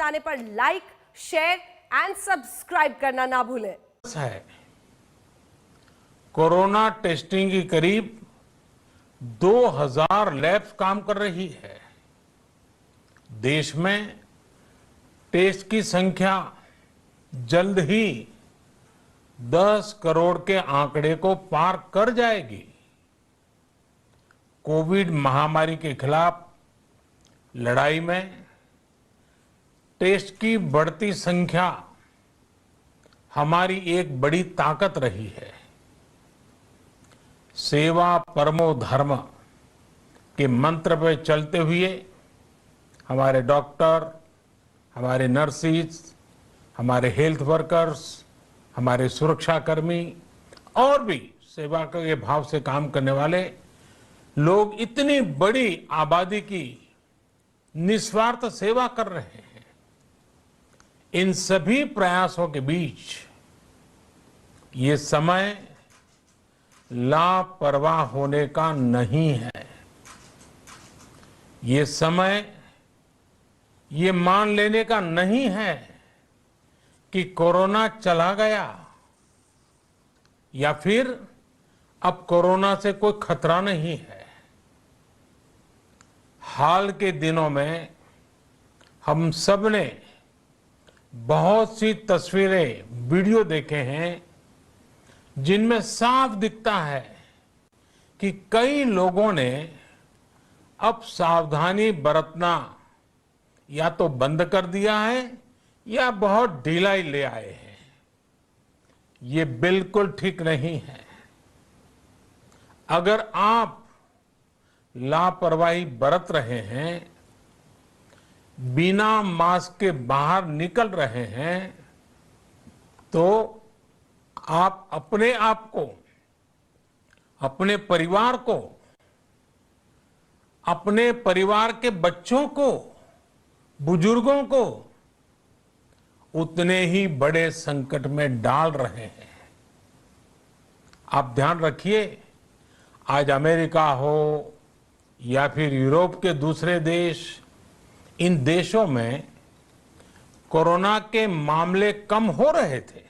आने पर like, share and subscribe करना ना भूलें। है कोरोना टेस्टिंग की करीब 2000 लैब्स काम कर रही है। देश में टेस्ट की संख्या जल्द ही 10 करोड़ के आंकड़े को पार कर जाएगी। कोविड महामारी के खिलाफ लड़ाई में टेस्ट की बढ़ती संख्या हमारी एक बड़ी ताकत रही है। सेवा परमो धर्म के मंत्र पर चलते हुए हमारे डॉक्टर, हमारे नर्सिस, हमारे हेल्थ वर्कर्स, हमारे सुरक्षाकर्मी और भी सेवा के भाव से काम करने वाले लोग इतनी बड़ी आबादी की निस्वार्थ सेवा कर रहे हैं। इन सभी प्रयासों के बीच ये समय लापरवाह होने का नहीं है। ये समय ये मान लेने का नहीं है कि कोरोना चला गया या फिर अब कोरोना से कोई खतरा नहीं है। हाल के दिनों में हम सब ने बहुत सी तस्वीरें, वीडियो देखे हैं जिनमें साफ दिखता है कि कई लोगों ने अब सावधानी बरतना या तो बंद कर दिया है या बहुत ढिलाई ले आए हैं। ये बिल्कुल ठीक नहीं है। अगर आप लापरवाही बरत रहे हैं, बिना मास्क के बाहर निकल रहे हैं, तो आप अपने आप को, अपने परिवार को, अपने परिवार के बच्चों को, बुजुर्गों को उतने ही बड़े संकट में डाल रहे हैं। आप ध्यान रखिए, आज अमेरिका हो या फिर यूरोप के दूसरे देश, इन देशों में कोरोना के मामले कम हो रहे थे,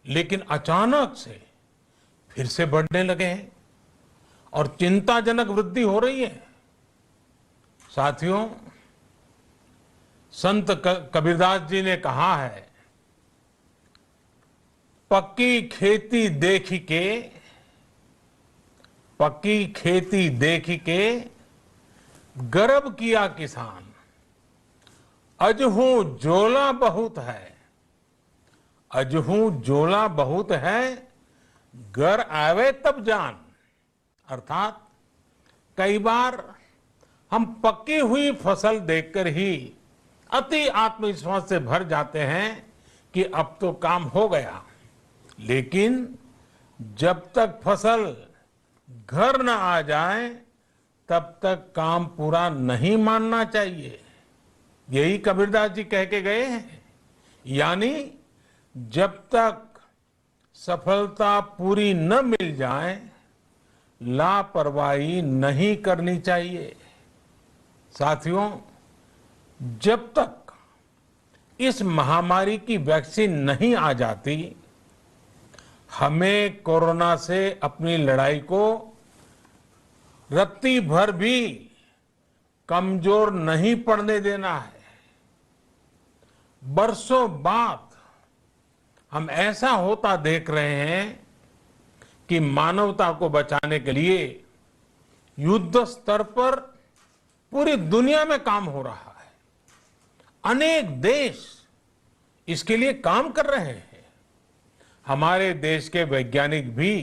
लेकिन अचानक से फिर से बढ़ने लगे हैं और चिंताजनक वृद्धि हो रही है। साथियों, संत कबीरदास जी ने कहा है, पक्की खेती देख के गर्व किया किसान, अजहू जोला बहुत है, घर आवे तब जान। अर्थात कई बार हम पकी हुई फसल देखकर ही अति आत्मविश्वास से भर जाते हैं कि अब तो काम हो गया, लेकिन जब तक फसल घर न आ जाए तब तक काम पूरा नहीं मानना चाहिए। यही कबीरदास जी कह के गए हैं। यानी जब तक सफलता पूरी न मिल जाए, लापरवाही नहीं करनी चाहिए। साथियों, जब तक इस महामारी की वैक्सीन नहीं आ जाती, हमें कोरोना से अपनी लड़ाई को रत्ती भर भी कमजोर नहीं पड़ने देना है। बरसों बाद हम ऐसा होता देख रहे हैं कि मानवता को बचाने के लिए युद्ध स्तर पर पूरी दुनिया में काम हो रहा है। अनेक देश इसके लिए काम कर रहे हैं। हमारे देश के वैज्ञानिक भी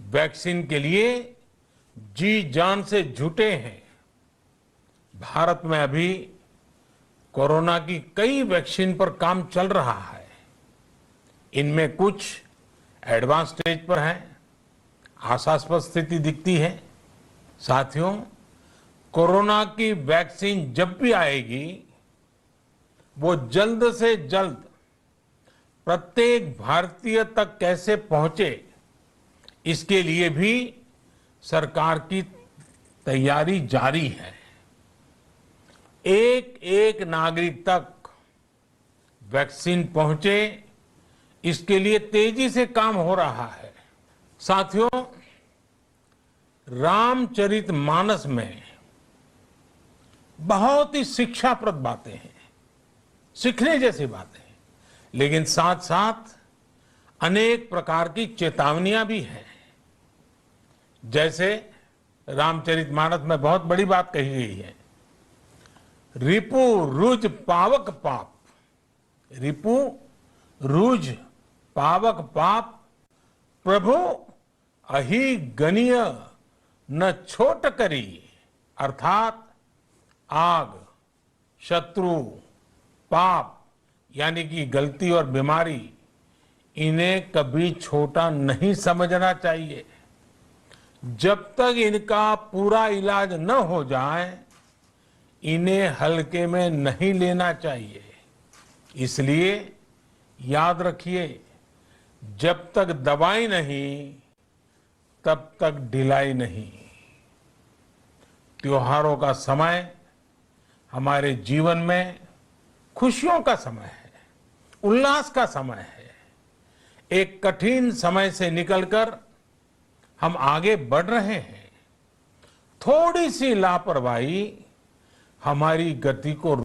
वैक्सीन के लिए जी जान से जुटे हैं। भारत में अभी कोरोना की कई वैक्सीन पर काम चल रहा है। इनमें कुछ एडवांस स्टेज पर है, आशास्पद स्थिति दिखती है। साथियों, कोरोना की वैक्सीन जब भी आएगी, वो जल्द से जल्द प्रत्येक भारतीय तक कैसे पहुंचे, इसके लिए भी सरकार की तैयारी जारी है। एक एक नागरिक तक वैक्सीन पहुंचे, इसके लिए तेजी से काम हो रहा है। साथियों, रामचरितमानस में बहुत ही शिक्षाप्रद बातें हैं, सीखने जैसी बातें हैं, लेकिन साथ साथ अनेक प्रकार की चेतावनियां भी हैं। जैसे रामचरितमानस में बहुत बड़ी बात कही गई है, रिपु रुज पावक पाप। रिपु रुज पावक पाप प्रभु अहि गनीय न छोट करी। अर्थात आग, शत्रु, पाप यानी कि गलती और बीमारी, इन्हें कभी छोटा नहीं समझना चाहिए। जब तक इनका पूरा इलाज न हो जाए, इन्हें हल्के में नहीं लेना चाहिए। इसलिए याद रखिए, जब तक दवाई नहीं, तब तक ढिलाई नहीं। त्योहारों का समय हमारे जीवन में खुशियों का समय है, उल्लास का समय है। एक कठिन समय से निकलकर हम आगे बढ़ रहे हैं। थोड़ी सी लापरवाही हमारी गति को।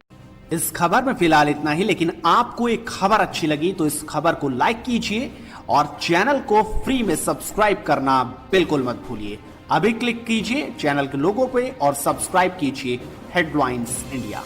इस खबर में फिलहाल इतना ही, लेकिन आपको एक खबर अच्छी लगी तो इस खबर को लाइक कीजिए और चैनल को फ्री में सब्सक्राइब करना बिल्कुल मत भूलिए। अभी क्लिक कीजिए चैनल के लोगो पे और सब्सक्राइब कीजिए हेडलाइंस इंडिया।